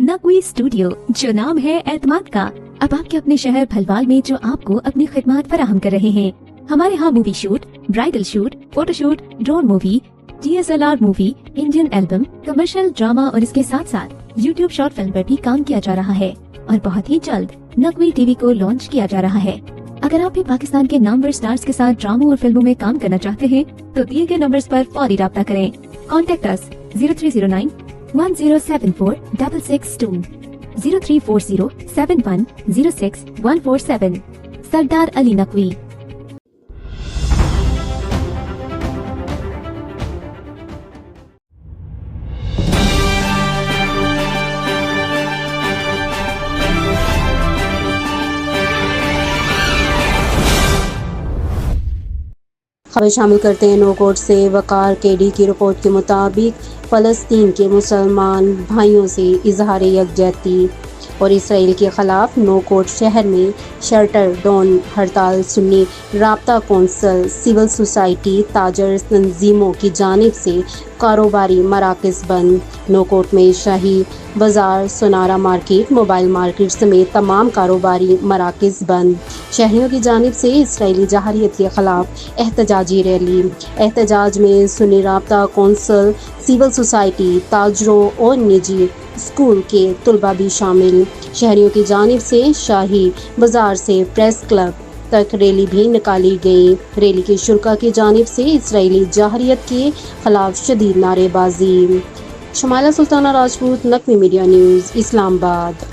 Naqvi studio, जो नाम है एतमाद का, अब आपके अपने शहर भलवाल में जो आपको अपनी खिदमत फराहम कर रहे हैं। हमारे यहाँ movie shoot, bridal shoot, photoshoot, drone movie, DSLR movie, Indian album, commercial drama और इसके साथ साथ यूट्यूब शॉर्ट फिल्म पर भी काम किया जा रहा है और बहुत ही जल्द नकवी टीवी को लॉन्च किया जा रहा है। अगर आप भी पाकिस्तान के नामवर स्टार्स के साथ ड्रामों और फिल्मों में काम करना चाहते हैं तो दिए गए नंबर्स पर फौरी राब्ता करें। Contact us 0309 1074 662, 0340 7106 147। सरदार अली नकवी। खबर शामिल करते हैं नोकोट से। वकार केडी की रिपोर्ट के मुताबिक फ़लस्तीन के मुसलमान भाइयों से इजहार यकजहती और इसराइल के ख़िलाफ़ नोकोट शहर में शटर डाउन हड़ताल सुन्नी राब्ता कौंसल, सिविल सोसाइटी, ताजर तंजीमों की जानिब से कारोबारी मराकज़ बंद। नोकोट में शाही बाज़ार, सोनारा मार्केट, मोबाइल मार्केट समेत तमाम कारोबारी मराकज़ बंद। शहरियों की जानिब से इसराइली जहारियत के ख़िलाफ़ एहतजाजी रैली। एहतजाज में सुन्नी राब्ता कौंसल, सिविल सोसाइटी, ताजरों और निजी स्कूल के तलबा भी शामिल। शहरियों की जानिब से शाही बाज़ार से प्रेस क्लब तक रैली भी निकाली गई। रैली के शुरका की जानिब से इसराइली जहारियत के खिलाफ शदीद नारेबाजी। Shamaila Sultana Rajput, Naqvi media news, Islamabad.